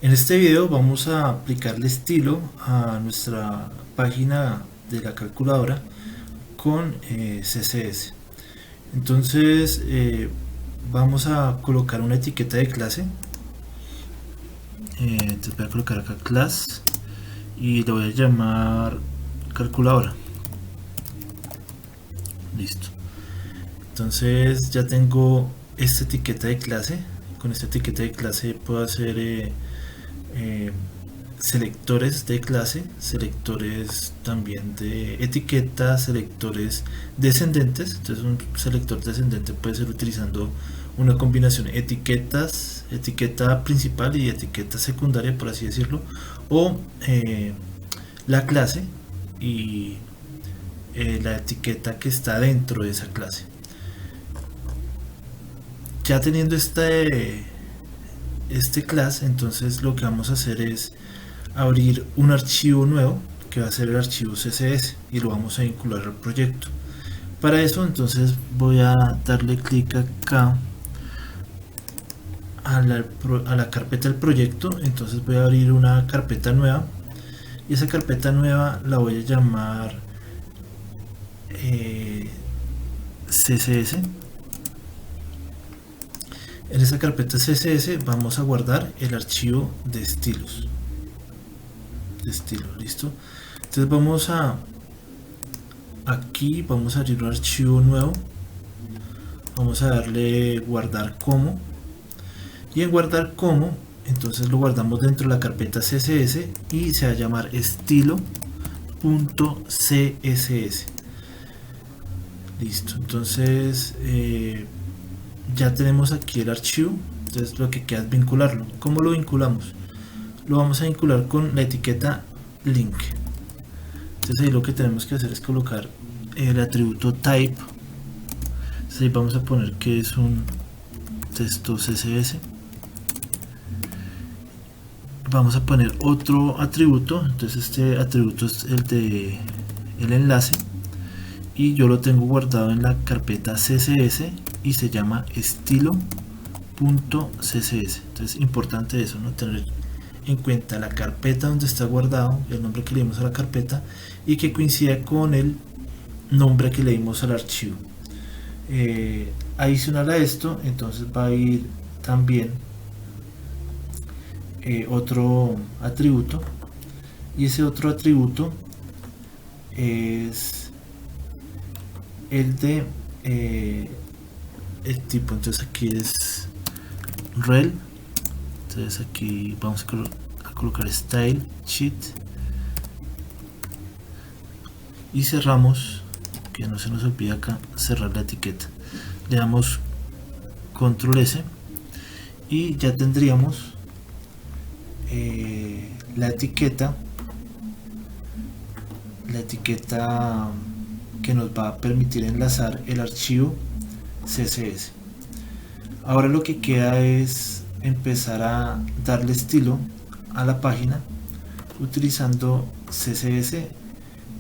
En este video vamos a aplicarle estilo a nuestra página de la calculadora con CSS. Entonces vamos a colocar una etiqueta de clase. Entonces voy a colocar acá class y le voy a llamar calculadora. Listo. Entonces ya tengo esta etiqueta de clase. Con esta etiqueta de clase puedo hacer selectores de clase, selectores también de etiqueta, selectores descendentes. Entonces un selector descendente puede ser utilizando una combinación etiquetas, etiqueta principal y etiqueta secundaria, por así decirlo, o la clase y la etiqueta que está dentro de esa clase. Ya teniendo este class, entonces lo que vamos a hacer es abrir un archivo nuevo que va a ser el archivo CSS y lo vamos a vincular al proyecto. Para eso entonces voy a darle clic acá a la carpeta del proyecto. Entonces voy a abrir una carpeta nueva y esa carpeta nueva la voy a llamar CSS. En esa carpeta CSS vamos a guardar el archivo de estilos. Listo. Entonces vamos a aquí vamos a abrir un archivo nuevo. Vamos a darle guardar como. Y en guardar como, entonces lo guardamos dentro de la carpeta CSS y se va a llamar estilo.css. Listo. Entonces ya tenemos aquí el archivo. Entonces lo que queda es vincularlo. ¿Cómo lo vinculamos? Lo vamos a vincular con la etiqueta link. Entonces ahí lo que tenemos que hacer es colocar el atributo type. Entonces ahí vamos a poner que es un texto CSS. Vamos a poner otro atributo. Entonces este atributo es el de el enlace y yo lo tengo guardado en la carpeta CSS y se llama estilo.css. entonces importante eso, no tener en cuenta la carpeta donde está guardado, el nombre que le dimos a la carpeta y que coincida con el nombre que le dimos al archivo. Adicional a esto, entonces va a ir también otro atributo y ese otro atributo es el de el tipo. Entonces aquí es rel. Entonces aquí vamos a colocar style sheet y cerramos, que no se nos olvide acá cerrar la etiqueta. Le damos control S y ya tendríamos la etiqueta que nos va a permitir enlazar el archivo CSS. Ahora lo que queda es empezar a darle estilo a la página utilizando CSS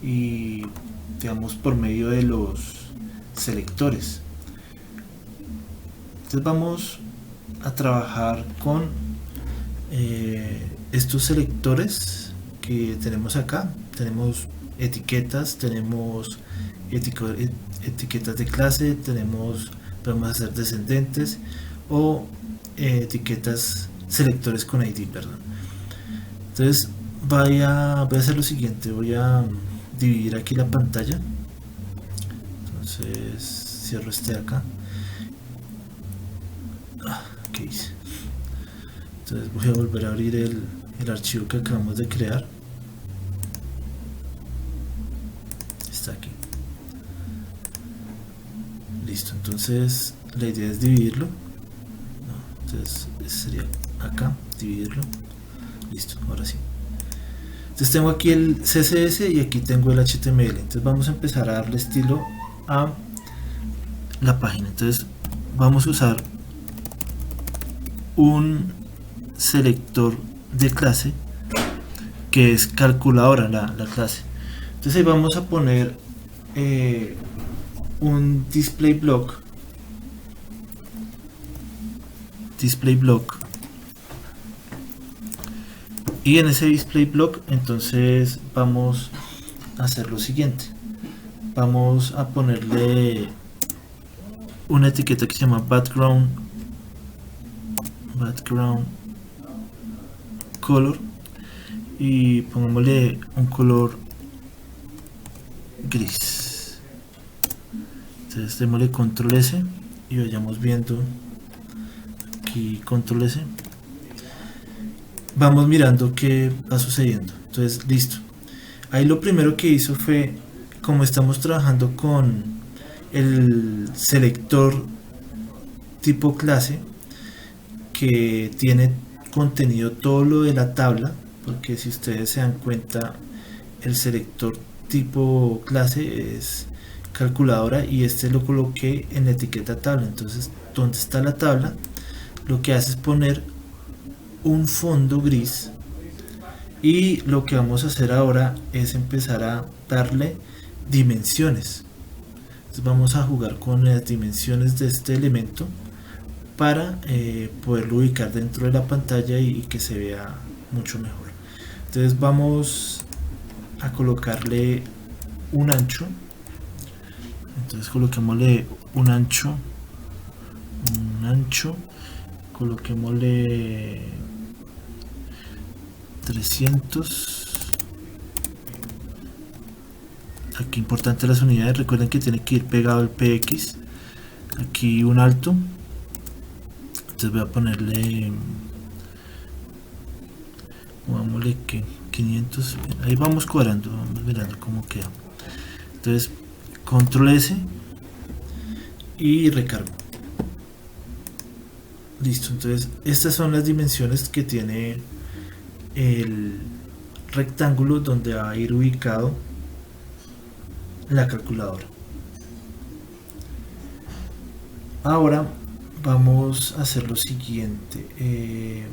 y digamos por medio de los selectores. Entonces vamos a trabajar con estos selectores que tenemos acá. Tenemos etiquetas, tenemos etiquetas de clase, podemos hacer descendentes o etiquetas selectores con ID, perdón. Entonces voy a hacer lo siguiente, voy a dividir aquí la pantalla. Entonces cierro este acá. ¿Qué hice? Entonces voy a volver a abrir el archivo que acabamos de crear. Está aquí. Listo, entonces la idea es dividirlo. Entonces sería acá, dividirlo. Listo, ahora sí. Entonces tengo aquí el CSS y aquí tengo el HTML. Entonces vamos a empezar a darle estilo a la página. Entonces vamos a usar un selector de clase que es calculadora la clase. Entonces ahí vamos a poner un display block Y en ese display block entonces vamos a hacer lo siguiente. Vamos a ponerle una etiqueta que se llama background color y pongámosle un color gris. Entonces démosle control S y vayamos viendo aquí control S. Vamos mirando qué va sucediendo. Entonces listo. Ahí lo primero que hizo fue, como estamos trabajando con el selector tipo clase que tiene contenido todo lo de la tabla, porque si ustedes se dan cuenta el selector tipo clase es calculadora y este lo coloqué en la etiqueta tabla. Entonces donde está la tabla lo que hace es poner un fondo gris y lo que vamos a hacer ahora es empezar a darle dimensiones. Entonces vamos a jugar con las dimensiones de este elemento para poderlo ubicar dentro de la pantalla y que se vea mucho mejor. Entonces vamos a colocarle un ancho. Entonces coloquémosle un ancho, coloquémosle 300. Aquí importante las unidades, recuerden que tiene que ir pegado el px. Aquí un alto, entonces voy a ponerle, pongámosle que 500. Ahí vamos cuadrando, vamos mirando cómo queda. Entonces control S y recargo. Listo, entonces estas son las dimensiones que tiene el rectángulo donde va a ir ubicado la calculadora. Ahora vamos a hacer lo siguiente.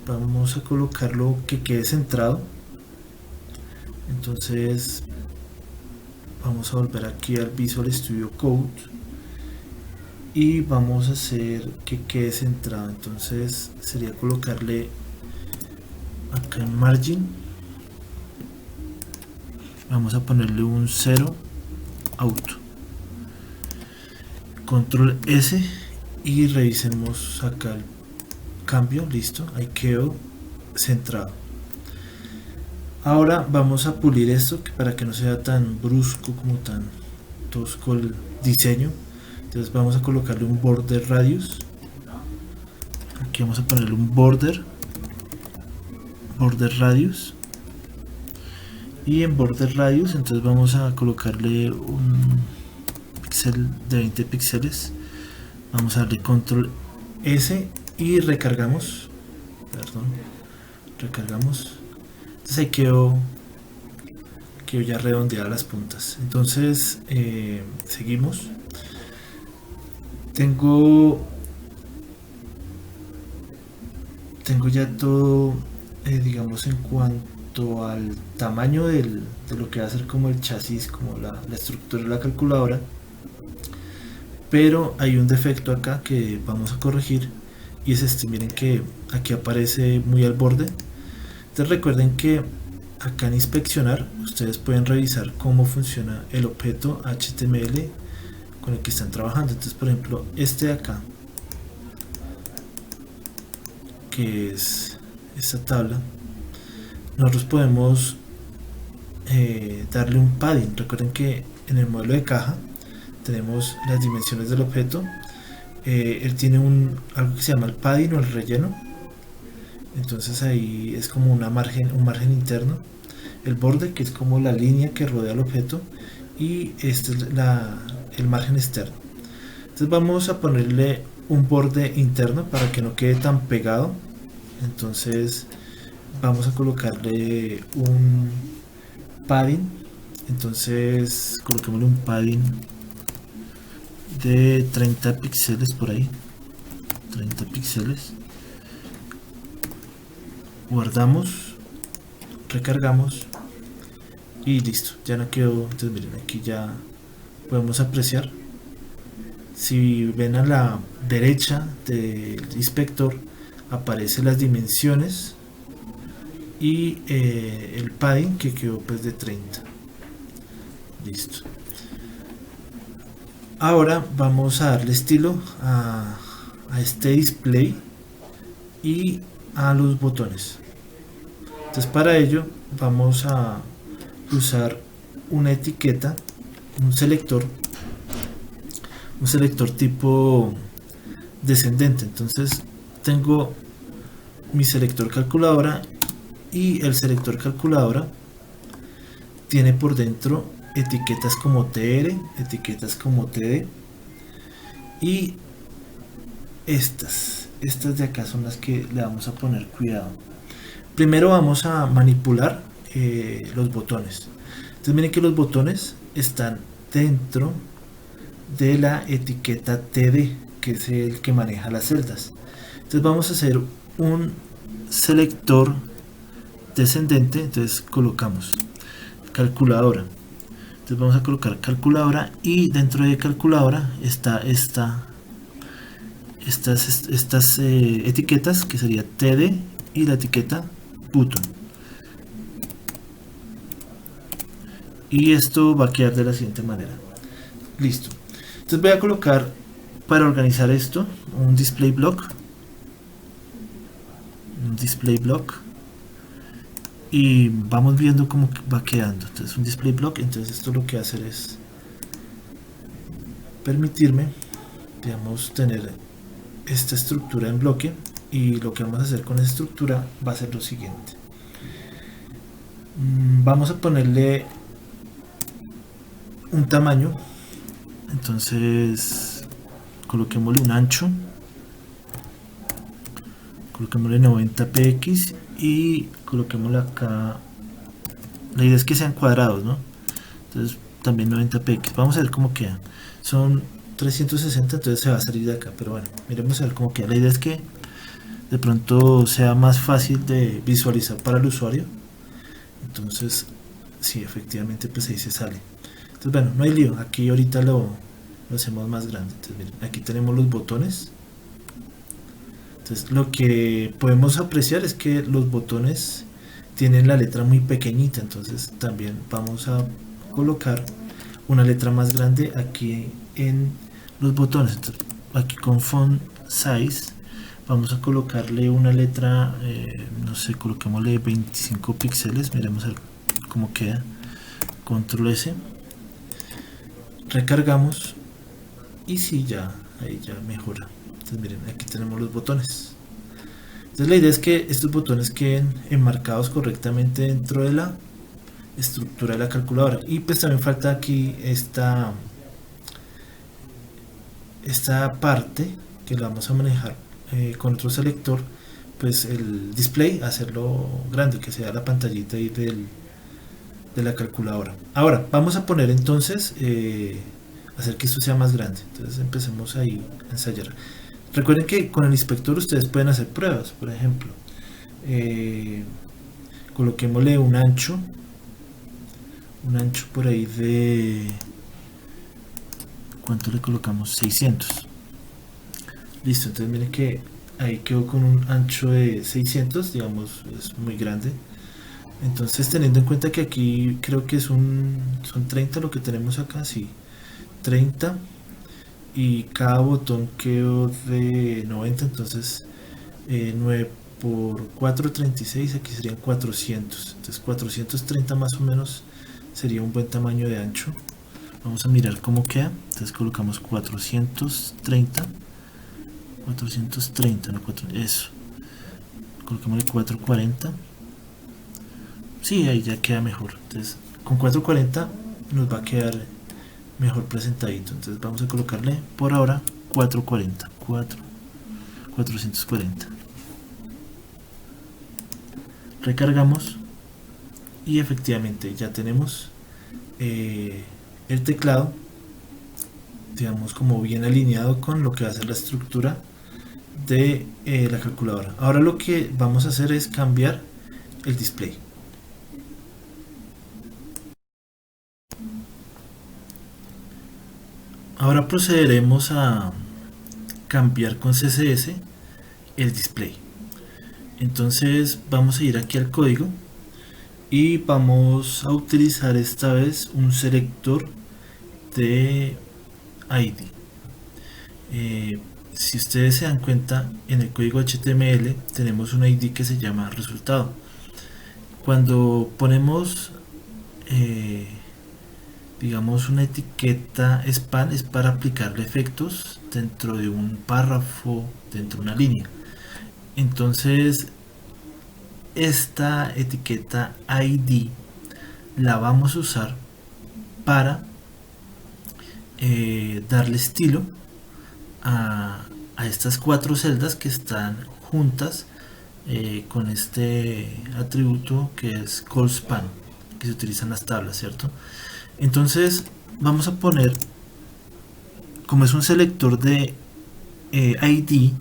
Vamos a colocarlo que quede centrado. Entonces vamos a volver aquí al Visual Studio Code y vamos a hacer que quede centrado. Entonces sería colocarle acá en margin, vamos a ponerle un 0 auto, control S y revisemos acá el cambio. Listo, ahí quedó centrado. Ahora vamos a pulir esto para que no sea tan brusco como tan tosco el diseño. Entonces vamos a colocarle un border radius. Aquí vamos a ponerle un border radius, y en border radius entonces vamos a colocarle un píxel de 20 píxeles. Vamos a darle control S y recargamos. Recargamos. Entonces ahí quedó ya redondeadas las puntas. Entonces seguimos. Tengo ya todo, digamos, en cuanto al tamaño de lo que va a ser como el chasis, como la estructura de la calculadora, pero hay un defecto acá que vamos a corregir y es este. Miren que aquí aparece muy al borde. Entonces recuerden que acá en inspeccionar ustedes pueden revisar cómo funciona el objeto HTML con el que están trabajando. Entonces, por ejemplo, este de acá, que es esta tabla, nosotros podemos darle un padding. Recuerden que en el modelo de caja tenemos las dimensiones del objeto. Él tiene algo que se llama el padding o el relleno. Entonces ahí es como un margen interno. El borde, que es como la línea que rodea el objeto, y este es el margen externo. Entonces vamos a ponerle un borde interno para que no quede tan pegado. Entonces vamos a colocarle un padding. Entonces coloquémosle un padding de 30 píxeles por ahí, 30 píxeles. Guardamos, recargamos y listo, ya no quedó. Entonces miren, aquí ya podemos apreciar. Si ven a la derecha del inspector aparece las dimensiones y el padding que quedó pues de 30. Listo. Ahora vamos a darle estilo a este display y a los botones. Entonces para ello vamos a usar una etiqueta, un selector tipo descendente. Entonces tengo mi selector calculadora y el selector calculadora tiene por dentro etiquetas como TR, etiquetas como TD, y estas de acá son las que le vamos a poner cuidado. Primero vamos a manipular los botones. Entonces miren que los botones están dentro de la etiqueta TD, que es el que maneja las celdas. Entonces vamos a hacer un selector descendente. Entonces colocamos calculadora. Entonces vamos a colocar calculadora, y dentro de calculadora está estas etiquetas, que sería TD y la etiqueta button. Y esto va a quedar de la siguiente manera. Listo. Entonces voy a colocar, para organizar esto, un display block. Y vamos viendo cómo va quedando. Entonces un display block. Entonces esto lo que va a hacer es permitirme, digamos, tener esta estructura en bloque, y lo que vamos a hacer con esta estructura va a ser lo siguiente. Vamos a ponerle un tamaño. Entonces coloquémosle un ancho, coloquémosle 90 px y coloquémosle acá, la idea es que sean cuadrados, ¿no? Entonces también 90 px, vamos a ver cómo queda. Son 360, entonces se va a salir de acá, pero bueno, miremos a ver cómo queda. La idea es que de pronto sea más fácil de visualizar para el usuario. Entonces sí, efectivamente pues ahí se sale. Entonces bueno, no hay lío, aquí ahorita lo hacemos más grande. Entonces miren, aquí tenemos los botones. Entonces lo que podemos apreciar es que los botones tienen la letra muy pequeñita, entonces también vamos a colocar una letra más grande aquí en los botones. Entonces, aquí con font size vamos a colocarle una letra, no sé, coloquémosle 25 píxeles, miremos a ver cómo queda. Control S, recargamos, y sí, ya ahí ya mejora. Entonces miren, aquí tenemos los botones. Entonces la idea es que estos botones queden enmarcados correctamente dentro de la estructura de la calculadora. Y pues también falta aquí esta parte que la vamos a manejar con otro selector, pues el display, hacerlo grande, que sea la pantallita ahí de la calculadora. Ahora vamos a poner entonces hacer que esto sea más grande. Entonces empecemos ahí a ensayar. Recuerden que con el inspector ustedes pueden hacer pruebas. Por ejemplo, coloquémosle un ancho por ahí de, ¿cuánto le colocamos? 600. Listo, entonces miren que ahí quedó con un ancho de 600, digamos, es muy grande. Entonces, teniendo en cuenta que aquí creo que son 30 lo que tenemos acá, sí, 30, y cada botón quedó de 90, entonces 9 por 4, 36, aquí serían 400. Entonces 430 más o menos sería un buen tamaño de ancho. Vamos a mirar cómo queda. Entonces colocamos 430, no, eso, colocamos 440. Sí, ahí ya queda mejor. Entonces con 440 nos va a quedar mejor presentadito. Entonces vamos a colocarle por ahora 440. Recargamos, y efectivamente ya tenemos el teclado, digamos, como bien alineado con lo que va a ser la estructura de la calculadora. Ahora lo que vamos a hacer es cambiar el display. Ahora procederemos a cambiar con CSS el display. Entonces vamos a ir aquí al código y vamos a utilizar esta vez un selector de ID. Si ustedes se dan cuenta, en el código HTML tenemos un ID que se llama resultado. Cuando ponemos digamos una etiqueta span, es para aplicarle efectos dentro de un párrafo, dentro de una línea. Entonces esta etiqueta ID la vamos a usar para darle estilo a estas cuatro celdas que están juntas con este atributo que es callSpan, que se utiliza en las tablas, ¿cierto? Entonces vamos a poner, como es un selector de ID,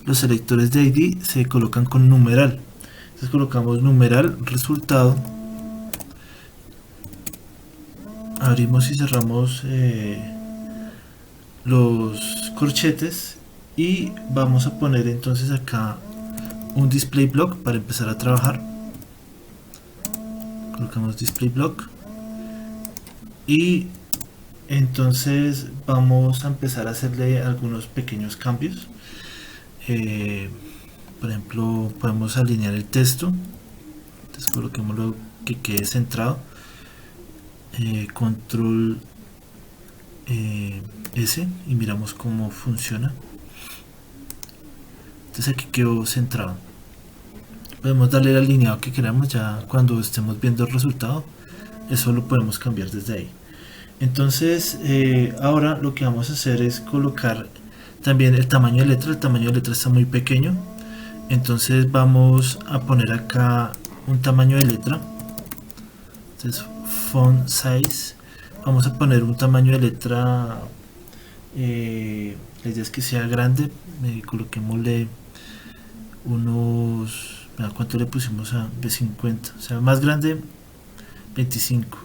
los selectores de ID se colocan con numeral. Entonces colocamos numeral resultado, abrimos y cerramos los corchetes y vamos a poner entonces acá un display block para empezar a trabajar. Colocamos display block y entonces vamos a empezar a hacerle algunos pequeños cambios. Por ejemplo, podemos alinear el texto, entonces coloquémoslo que quede centrado, control S y miramos cómo funciona. Entonces aquí quedó centrado. Podemos darle el alineado que queramos, ya cuando estemos viendo el resultado eso lo podemos cambiar desde ahí. Entonces ahora lo que vamos a hacer es colocar también el tamaño de letra. El tamaño de letra está muy pequeño, entonces vamos a poner acá un tamaño de letra. Entonces font size, vamos a poner un tamaño de letra, la idea es que sea grande, coloquémosle unos, ¿cuánto le pusimos de 50? O sea, más grande 25,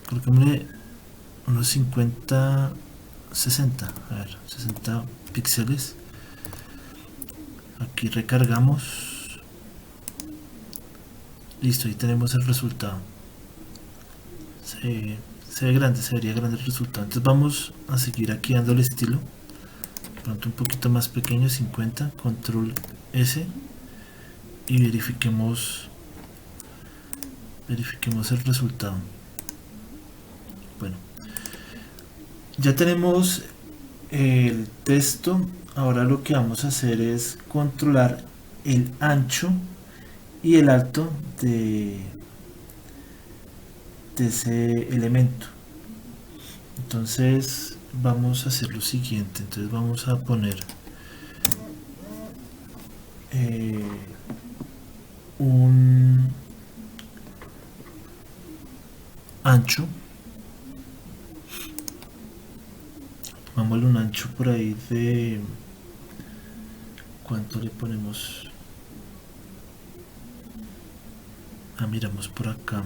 coloquémosle unos 50, 60, a ver, 60 píxeles. Aquí recargamos, listo, ahí tenemos el resultado. Se ve grande, se vería grande el resultado. Entonces vamos a seguir aquí dando el estilo, pronto un poquito más pequeño, 50, control S y verifiquemos el resultado. Bueno, ya tenemos el texto. Ahora lo que vamos a hacer es controlar el ancho y el alto de ese elemento. Entonces vamos a hacer lo siguiente. Entonces vamos a poner un ancho, pongámosle un ancho por ahí de, ¿cuánto le ponemos? Miramos por acá,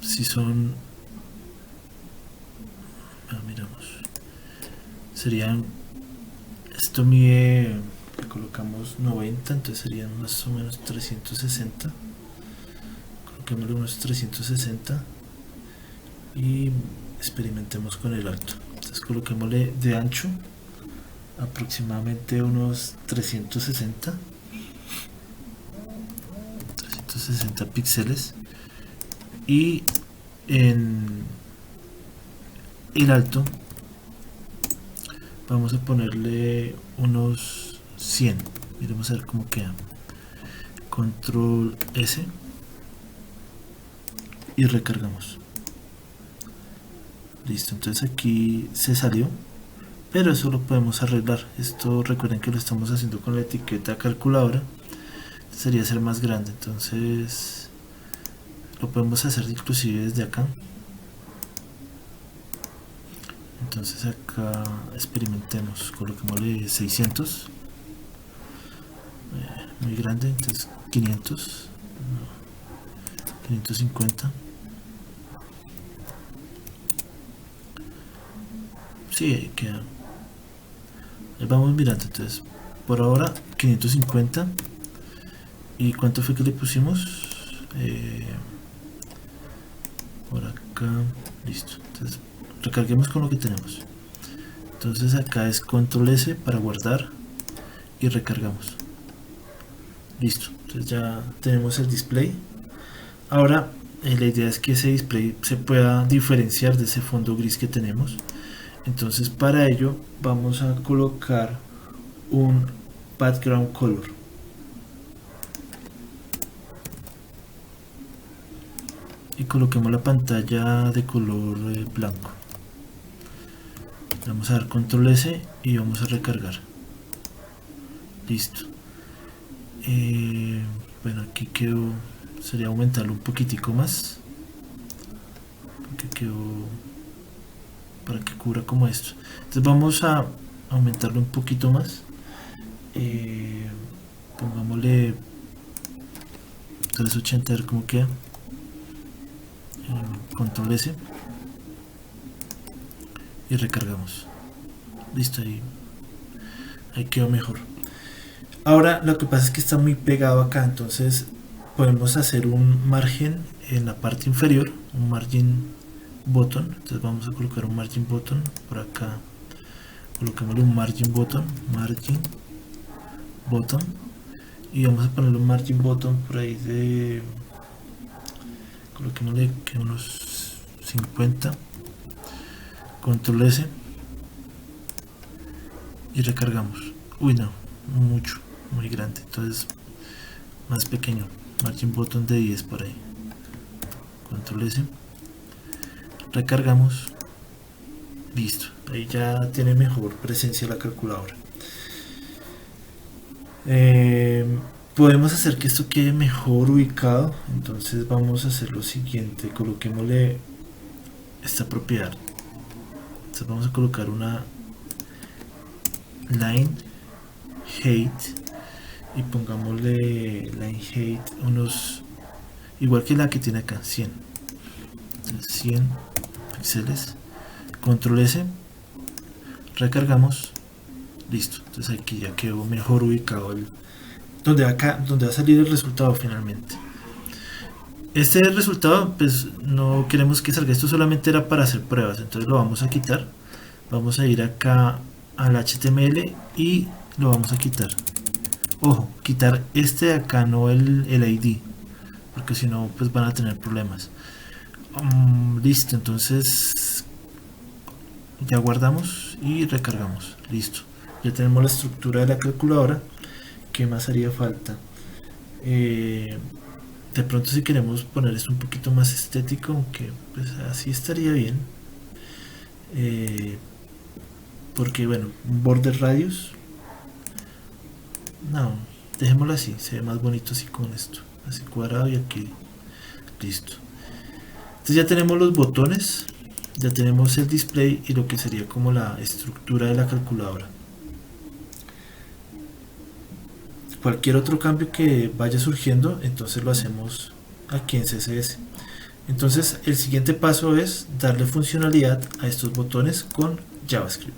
si son, miramos, serían, esto mide, le colocamos 90, entonces serían más o menos 360, coloquémosle unos 360 y experimentemos con el alto. Entonces coloquémosle de ancho aproximadamente unos 360 píxeles y en el alto vamos a ponerle unos 100. Miremos a ver cómo queda. Control S y recargamos. Listo, entonces aquí se salió, pero eso lo podemos arreglar. Esto recuerden que lo estamos haciendo con la etiqueta calculadora, sería ser más grande, entonces lo podemos hacer inclusive desde acá. Entonces acá experimentemos, coloquémosle 600, muy grande, entonces 500, 550, Sí, ahí queda. Ahí vamos mirando. Entonces, por ahora 550. ¿Y cuánto fue que le pusimos? Por acá. Listo. Entonces, recarguemos con lo que tenemos. Entonces acá es control S para guardar y recargamos. Listo. Entonces ya tenemos el display. Ahora la idea es que ese display se pueda diferenciar de ese fondo gris que tenemos. Entonces para ello vamos a colocar un background color. Y coloquemos la pantalla de color blanco. Vamos a dar control S y vamos a recargar. Listo. Bueno, aquí quedó. Sería aumentarlo un poquitico más. Porque quedó. Para que cubra como esto. Entonces vamos a aumentarlo un poquito más. Pongámosle 380 a ver cómo queda. Control S y recargamos. Listo, ahí quedó mejor. Ahora lo que pasa es que está muy pegado acá, entonces podemos hacer un margen en la parte inferior, un margin button. Entonces vamos a colocar un margin button por acá, coloquémosle un margin button y vamos a ponerle un margin button por ahí de, coloquémosle que unos 50, control S y recargamos. Uy, no, mucho, muy grande, entonces más pequeño, margin button de 10 por ahí, control S, recargamos. Listo, ahí ya tiene mejor presencia la calculadora. Podemos hacer que esto quede mejor ubicado, entonces vamos a hacer lo siguiente, coloquémosle esta propiedad. Entonces vamos a colocar una line height y pongámosle line height unos, igual que la que tiene acá, 100. Entonces 100 píxeles, control S, recargamos. Listo, entonces aquí ya quedó mejor ubicado donde va a salir el resultado finalmente. Este resultado, pues no queremos que salga, esto solamente era para hacer pruebas, entonces lo vamos a quitar. Vamos a ir acá al HTML y lo vamos a quitar. Ojo, quitar este de acá, no el ID, porque si no pues van a tener problemas. Listo, entonces ya guardamos y recargamos. Listo, ya tenemos la estructura de la calculadora. ¿Qué más haría falta? De pronto si queremos poner esto un poquito más estético, aunque pues así estaría bien. Porque bueno, un border radius, no, dejémoslo así, se ve más bonito así con esto, así cuadrado y aquí. Listo. Entonces ya tenemos los botones, ya tenemos el display y lo que sería como la estructura de la calculadora. Cualquier otro cambio que vaya surgiendo, entonces lo hacemos aquí en CSS. Entonces el siguiente paso es darle funcionalidad a estos botones con JavaScript.